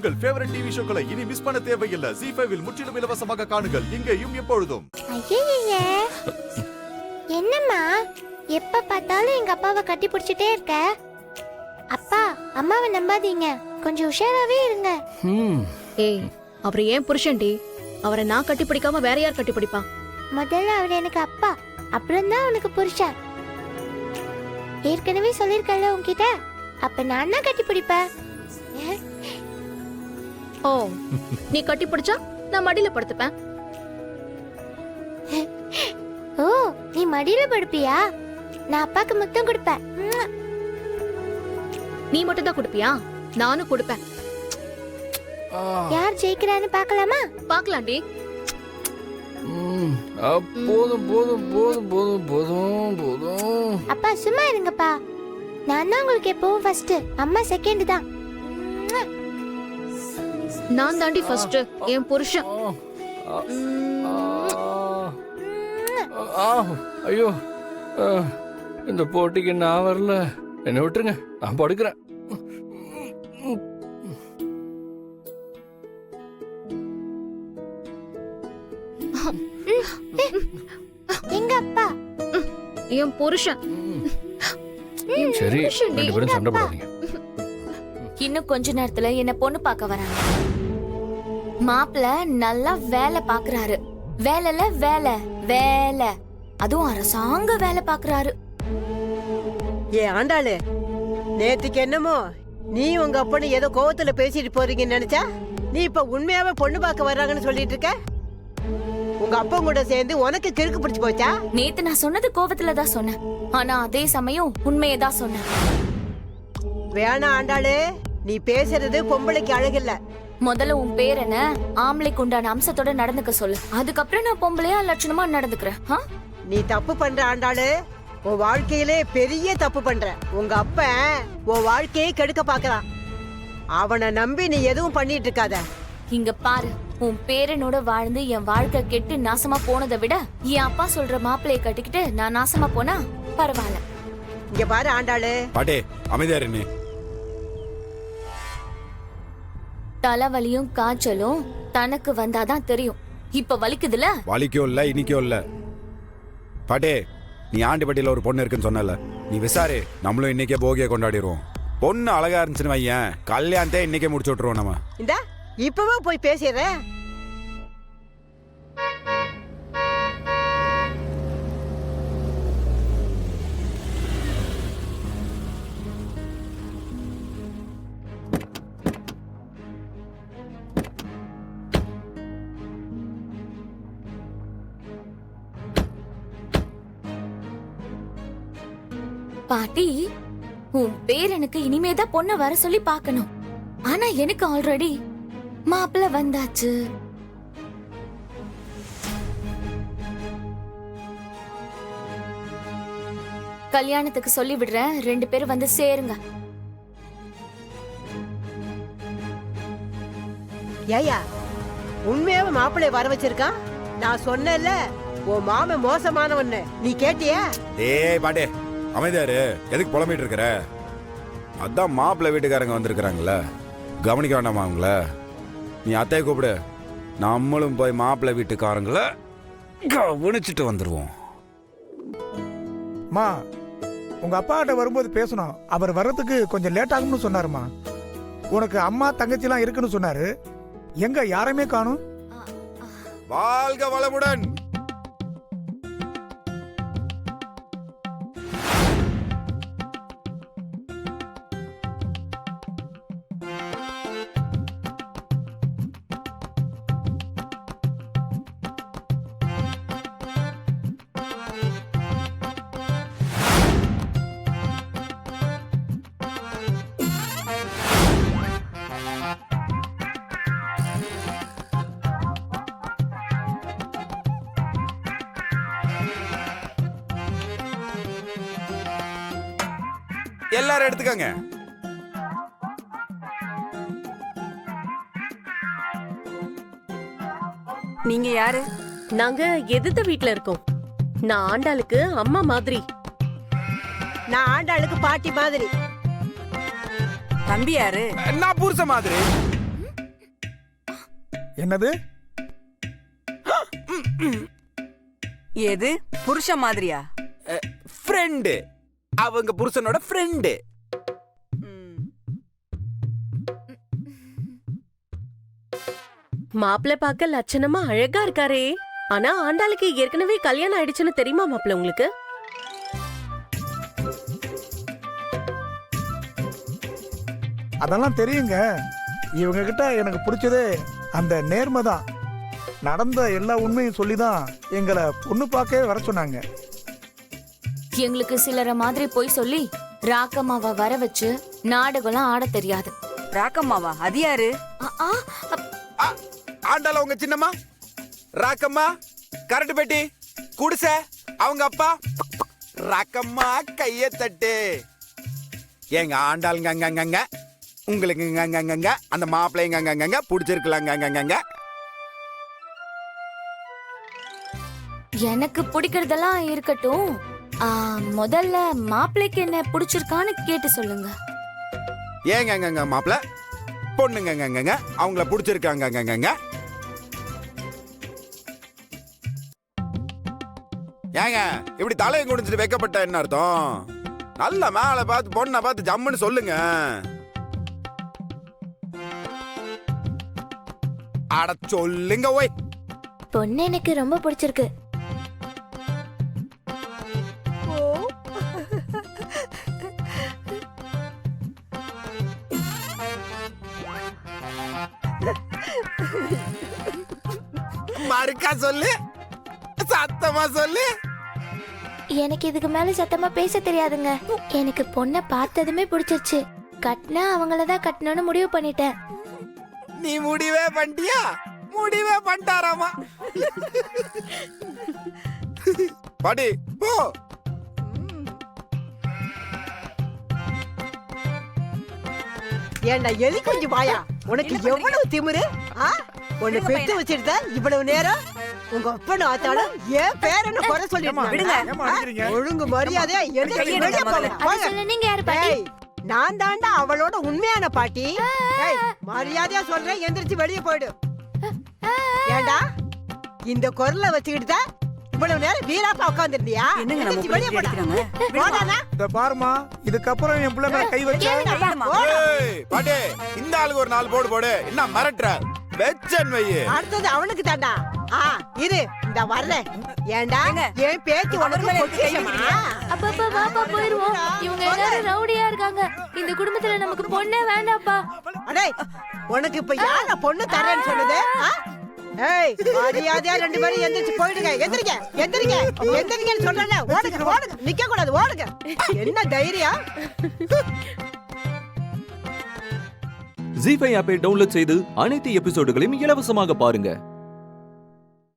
உங்கள் favourite TV ஷோக்களை இனி miss பண்ண தேவையில்லை. ZEE5 இல் முற்றிலும் இலவசமாக காணுங்கள். இங்கேயும் எப்பொழுதும். ஐயையே, என்னம்மா எப்ப பார்த்தாலும் எங்க அப்பாவை கட்டி பிடிச்சிட்டே இருக்க? அப்பா, அம்மாவை நம்பாதீங்க, கொஞ்சம் உஷாராவே இருங்க. ஏய், அவர் ஏன் புருஷன்டி? அவரை நான் கட்டி பிடிக்காம வேற யார் கட்டி பிடிப்பா? முதல்ல அவர் எனக்கு அப்பா, அப்புறம் தான் உனக்கு புருஷன். ஏற்கனவே சொல்லிருக்கல உன்கிட்ட, அப்ப நான் தான் கட்டி பிடிப்பேன். ஓ, நீ கட்டி பிடிச்சா நான் மடியில படுத்துப்பேன். ஓ, நீ மடியில படுப்பியா? நான் அப்பாக்கு முத்தம் கொடுப்பேன். நீ மட்டும் தான் கொடுப்பியா? நானும் கொடுப்பேன். யார் ஜெயிக்கிறான்னு பார்க்கலாமா? பார்க்கலாம்டி. போதும் போதும் போதும் போதும் போதும் போதும். அப்பா சும்மா இருங்கப்பா, நான் தான் உங்களுக்கு எப்பவும் ஃபர்ஸ்ட், அம்மா செகண்ட் தான். நான் தாண்டி ஃபர்ஸ்ட், என் புருஷன். ஐயோ, இந்த போட்டிக்கு நான் வரல, என்ன விட்டுருங்க, நான் படுக்கிறேன். எங்க அப்பா? என் புருஷன். சரி, ரெண்டு பேரும் சண்டை போடாதீங்க. இன்னும் கொஞ்ச நேரத்துல என்ன பொண்ணு பார்க்க வராங்க. மாப்பிள்ள நல்லா வேலை பாக்குறாரு. வேலைல வேலை வேலை, அதுவும் அரசாங்க வேலை பாக்குறாரு. ஏ ஆண்டாளு, நேத்துக்கு என்னமோ நீ உங்க அப்பனு ஏதோ கோவத்துல பேசிட்டு போறீங்கன்னு நினைச்சா, நீ இப்ப உண்மையாவே பொண்ணு பார்க்க வர்றாங்கன்னு சொல்லிட்டு இருக்க. உங்க அப்பா கூட சேர்ந்து உனக்கு கிறுக்கு பிடிச்சு போச்சா? நேத்து நான் சொன்னது கோவத்துல தான் சொன்னேன், ஆனா அதே சமயம் உண்மையை தான் சொன்னேன். வேணா ஆண்டாளு, நீ பேசுறது பொம்பளைக்கு அழகில்ல. முதல்ல உன் பேர் என்ன, ஆம்பளைக்கு உண்டான அம்சத்தோட நடந்துக்க சொல்லு. அதுக்கப்புறம் நான் பொம்பளையா லட்சணமா நடந்துக்கிறேன். நீ தப்பு பண்ற ஆண்டாளு, உன் வாழ்க்கையிலே பெரிய தப்பு பண்ற. உங்க அப்ப உன் வாழ்க்கையை கெடுக்க பாக்குறான். அவனை நம்பி நீ எதுவும் பண்ணிட்டு இருக்காத. இங்க பாரு, உன் பேரனோட வாழ்ந்து என் வாழ்க்கை கெட்டு நாசமா போனதை விட என் அப்பா சொல்ற மாப்பிள்ளைய கட்டிக்கிட்டு நான் நாசமா போனா பரவாயில்ல. இங்க பாரு ஆண்டாளு. பாட்டே, அமைதியா இரு. தலைவலியும் காய்ச்சலும் தனக்கு வந்தாதான் தெரியும். இப்ப வலிக்குதுல? வலிக்கோ இல்ல, இனிக்கோ இல்ல. பாட்டே, நீ ஆண்டிப்பட்டியில ஒரு பொண்ணு இருக்குன்னு சொன்னல, நீ விசாரி, நம்மளும் இன்னைக்கே போகிய கொண்டாடிடுவோம். பொண்ணு அழகா இருந்துச்சுன்னு வையன், கல்யாணத்தை இன்னைக்கே முடிச்சு விட்டுருவோம் நம்ம. இந்த இப்பவே போய் பேசிடுறேன். பாட்டி, உன் பேரனுக்கு இனிமேதான் பொண்ண வர சொல்லி பார்க்கணும். ஆனா எனக்கு ஆல்ரெடி மாப்பிள்ள வந்தாச்சு. கல்யாணத்துக்கு சொல்லி விடுறேன், 2 பேரும் வந்து சேருங்க. ஏயா, உண்மையாவே மாப்பிள்ளைய வர வச்சிருக்கான்? நான் சொன்னேன்ல, உன் மாமன் மோசமானவன்னு, நீ கேட்டியா? ஏய் பாட்டே, அமைதியாரு, எதுக்கு புலம்பிட்டு இருக்கிற? அதான் மாப்பிள்ளை வீட்டுக்காரங்க வந்திருக்கிறாங்கல்ல, கவனிக்க வேண்டாமா அவங்கள? நீ அத்தையை கூப்பிடு, நம்மளும் போய் மாப்பிள்ளை வீட்டுக்காரங்கள கவனிச்சுட்டு வந்துருவோம். மா, உங்க அப்பா கிட்ட வரும்போது பேசணும். அவர் வர்றதுக்கு கொஞ்சம் லேட் ஆகும்னு சொன்னாருமா. உனக்கு அம்மா தங்கச்சிலாம் இருக்குன்னு சொன்னாரு. எங்க யாரையுமே காணும்? வாழ்க வளமுடன். எல்லாரும் எடுத்துக்கங்க. நீங்க யாரு? நாங்க எதிர்த்த வீட்ல இருக்கோம். நான் ஆண்டாளுக்கு அம்மா மாதிரி. நான் ஆண்டாளுக்கு பாட்டி மாதிரி. தம்பி யாரு? நான் புருஷ மாதிரி. என்னது? எது புருஷன் மாதிரியா? ஃப்ரெண்டு, அவங்க புருஷனோட ஃப்ரெண்டு. மாப்பிள்ளை பார்க்க லட்சணமா அழகா இருக்காரே. ஆனா ஆண்டாளுக்கு ஏற்கனவே கல்யாணம் ஆயிடுச்சுன்னு தெரியுமா மாப்பிள்ளை உங்களுக்கு? அதெல்லாம் தெரியுங்க. இவங்க கிட்ட எனக்கு பிடிச்சதே அந்த நேர்மை தான். நடந்த எல்லா உண்மையும் சொல்லிதான் எங்களை பொண்ணு பார்க்கவே வர சொன்னாங்க. எங்களுக்கு சிலரை மாதிரி போய் சொல்லி ராக்கம்மாவை வர வச்சு நாடகம்லாம் ஆட தெரியாது. ராக்கம்மாவா? அது யாரு? ஆண்டால உங்க சின்னம்மா, ராக்கம்மா, கரண்ட் பெட்டி, குடிசை, அவங்க அப்பா. ராக்கம்மா கைய தட்டு. ஏங்க ஆண்டாளுங்க அங்கங்க, உங்களுக்கு அங்கங்க, அந்த மாப்பிள்ளைங்க அங்கங்க பிடிச்சிருக்கலாங்க. எனக்கு பிடிக்கிறதெல்லாம் இருக்கட்டும். முதல்ல மாப்பிள்ளைக்கு என்ன பிடிச்சிருக்கான்னு கேட்டு சொல்லுங்க. ஏங்க அங்கங்க மாப்பிள்ள, பொண்ணுங்க அங்கங்க, அவங்கள பிடிச்சிருக்காங்க. ஏங்க இப்படி தலையை குடிச்சிட்டு வைக்கப்பட்ட என்ன அர்த்தம்? நல்ல மேல பார்த்து பொண்ணை பார்த்து ஜம்முன்னு சொல்லுங்க. அட சொல்லுங்க. ஓய், பொண்ணு எனக்கு ரொம்ப பிடிச்சிருக்கு. மறுக்கா சொல்லு, சத்தமா சொல்லு. எனக்கு இதுக்கு மேல சத்தமா பேச தெரியாதுங்க. எனக்கு பொண்ணை பார்த்ததுமே பிடிச்சிருச்சு. கட்டினா அவங்களதான் கட்டணும்னு முடிவு பண்ணிட்டேன். நீ முடிவே பண்ணிட்டியா? முடிவே பண்ணிட்டாராமா. பாடி போ. ஏண்டா எலி கொஞ்சம் வாயா, உனக்கு எவ்வளவு திமிரு? உன்னை பெத்து வச்சிருந்த இவ்வளவு நேரம் உங்க அப்பனும் ஆத்தாலும் ஏன் பேரன்னு குறை சொல்லிட்டு ஒழுங்கு மரியாதையா எந்திரிச்சு வெளிய போங்க. அது சொல்ல நீங்க யாரு பாட்டி? நான் தாண்டா அவளோட உண்மையான பாட்டி. மரியாதையா சொல்றேன், எந்திரிச்சு வெளிய போயிடு. ஏண்டா இந்த குரலை வச்சுக்கிட்டு தான் இவ்வளவு நேரம் வீராப்பா உட்கார்ந்திருந்தியா? என்னங்க நம்ம வெளிய போடானா? இந்த பாருமா, இதுக்கப்புறம் என் பிள்ளை மேல கை வச்சா பாட்டி, இந்த ஆளுக்கு ஒரு 4 போடு. என்ன மிரட்டுற? வெச்சன் வையே. அடுத்தது அவனுக்கு தாண்டா. இரு இந்த வரல. ஏண்டா என் பேச்சு உனக்கு பொக்கிஷமா? அப்பா வாப்பா போயிருவோம். இவங்க எல்லாரும் ரவுடியா இருக்காங்க. இந்த குடும்பத்துல நமக்கு பொண்ணே வேண்டாப்பா. அடே, உனக்கு இப்ப யார பொண்ணு தரேன்னு சொல்லுது? ஏய், மரியாதையா 2 பேரும் எந்திரிச்சு போயிடுங்க. எந்திரிங்கன்னு சொல்றேன்ல. ஓடுங்க. நிக்க கூடாது, ஓடுங்க. என்ன தைரியம்? ஜீ5 ஆப்பை டவுன்லோட் செய்து அனைத்து எபிசோடுகளையும் இலவசமாக பாருங்க.